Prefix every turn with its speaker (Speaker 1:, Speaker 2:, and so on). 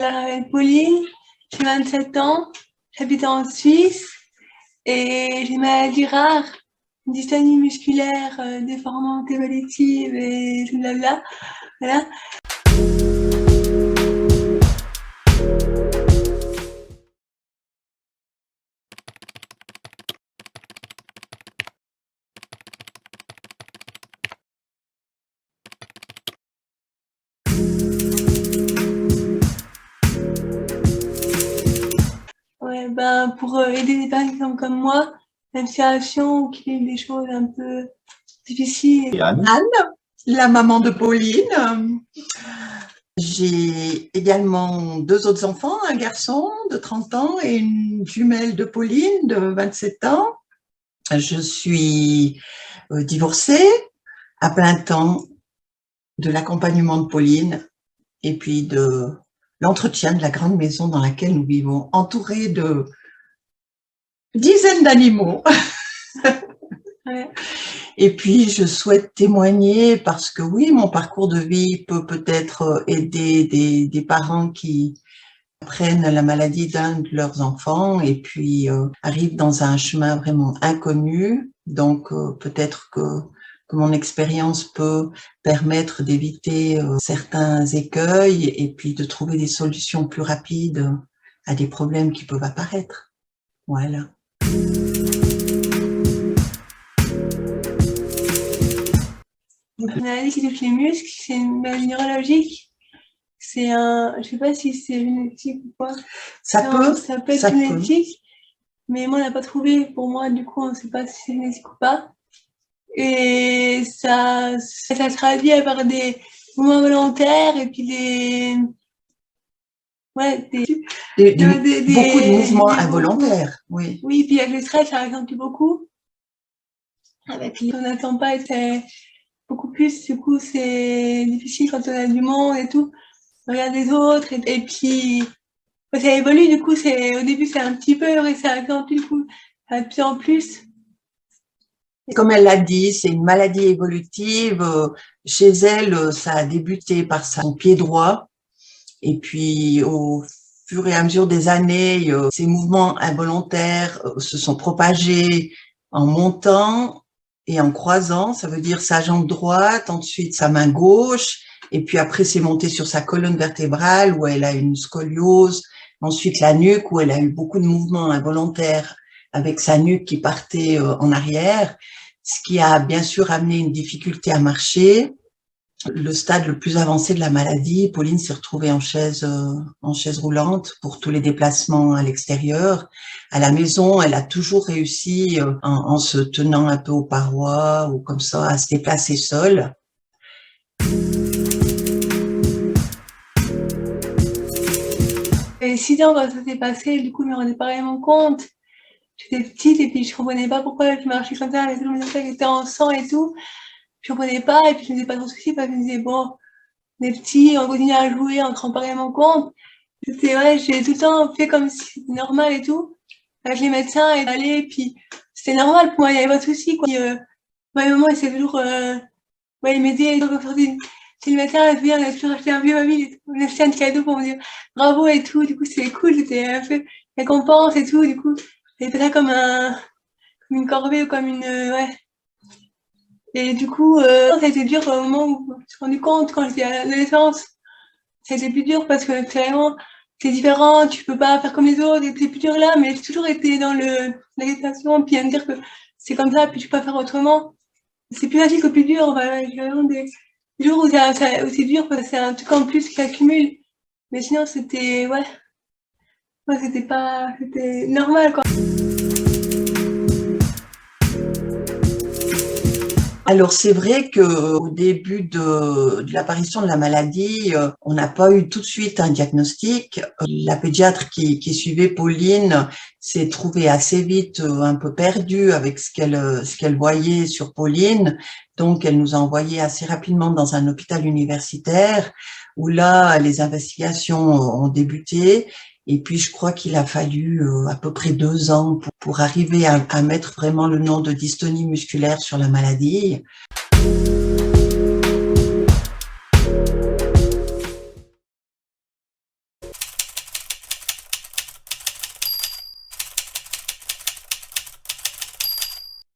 Speaker 1: Je m'appelle Pauline, j'ai 27 ans, j'habite en Suisse et j'ai une maladie rare, une dystonie musculaire déformante évolutive et blablabla. Voilà. Ouais, ben, pour aider des personnes comme moi, même situation qui vivent des choses un peu difficiles.
Speaker 2: Anne, la maman de Pauline. J'ai également 2 autres enfants, un garçon de 30 ans et une jumelle de Pauline de 27 ans. Je suis divorcée à plein temps de l'accompagnement de Pauline et puis de l'entretien de la grande maison dans laquelle nous vivons, entourée de dizaines d'animaux.
Speaker 1: Ouais.
Speaker 2: Et puis, je souhaite témoigner parce que oui, mon parcours de vie peut peut-être aider des parents qui apprennent la maladie d'un de leurs enfants et puis arrivent dans un chemin vraiment inconnu. Donc, peut-être que mon expérience peut permettre d'éviter certains écueils et puis de trouver des solutions plus rapides à des problèmes qui peuvent apparaître. Voilà.
Speaker 1: Une maladie qui touche les muscles, c'est une maladie neurologique. C'est je sais pas si c'est génétique ou pas.
Speaker 2: Ça peut
Speaker 1: être génétique, mais moi on n'a pas trouvé. Pour moi, du coup, on ne sait pas si c'est génétique ou pas. Et ça se traduit par des mouvements volontaires et puis
Speaker 2: beaucoup de mouvements involontaires, oui.
Speaker 1: Oui, puis avec le stress, ça accentue beaucoup. Avec on n'attend pas, c'est beaucoup plus. Du coup, c'est difficile quand on a du monde et tout. On regarde les autres et puis ça évolue. Du coup, au début, c'est un petit peu et ça accentue du coup de plus en plus.
Speaker 2: Comme elle l'a dit, c'est une maladie évolutive. Chez elle, ça a débuté par son pied droit. Et puis, au fur et à mesure des années, ces mouvements involontaires se sont propagés en montant et en croisant. Ça veut dire sa jambe droite, ensuite sa main gauche. Et puis après, c'est monté sur sa colonne vertébrale où elle a une scoliose. Ensuite, la nuque où elle a eu beaucoup de mouvements involontaires avec sa nuque qui partait en arrière, ce qui a bien sûr amené une difficulté à marcher. Le stade le plus avancé de la maladie, Pauline s'est retrouvée en chaise roulante pour tous les déplacements à l'extérieur. À la maison, elle a toujours réussi, en se tenant un peu aux parois ou comme ça, à se déplacer seule.
Speaker 1: Et 6 ans, quand ça s'est passé, du coup, je me rendais pas vraiment compte. J'étais petite et puis je comprenais pas pourquoi je marchais comme ça avec tout le monde qui était en sang et tout. Je comprenais pas et puis je me faisais pas trop de soucis parce que je me disais, bon, on est petits, on continue à jouer, on ne se rend pas vraiment compte. J'ai tout le temps fait comme si c'était normal et tout. Avec les médecins et aller, puis c'était normal pour moi, il n'y avait pas de soucis, quoi. Maman, elle s'est toujours, il m'aidait, chez le médecin, elle dit, on a toujours acheté un vieux mobile, on a acheté un cadeau pour me dire bravo et tout, du coup, c'était cool, c'était un peu récompense et tout, du coup, j'avais fait ça comme une corvée ou comme ouais. Et du coup, ça a été dur au moment où je me suis rendu compte, quand j'étais à l'adolescence, ça a été plus dur parce que c'est vraiment, c'est différent, tu peux pas faire comme les autres, et c'est plus dur là, mais j'ai toujours été dans l'acceptation, puis à me dire que c'est comme ça, puis tu peux pas faire autrement. C'est plus facile que plus dur, enfin, j'ai vraiment des jours où c'est dur parce que c'est un truc en plus qui s'accumule. Mais sinon, c'était normal, quoi.
Speaker 2: Alors c'est vrai que au début de l'apparition de la maladie, on n'a pas eu tout de suite un diagnostic. La pédiatre qui suivait Pauline s'est trouvée assez vite un peu perdue avec ce qu'elle voyait sur Pauline. Donc elle nous a envoyés assez rapidement dans un hôpital universitaire où là les investigations ont débuté. Et puis, je crois qu'il a fallu à peu près 2 ans pour arriver à mettre vraiment le nom de dystonie musculaire sur la maladie.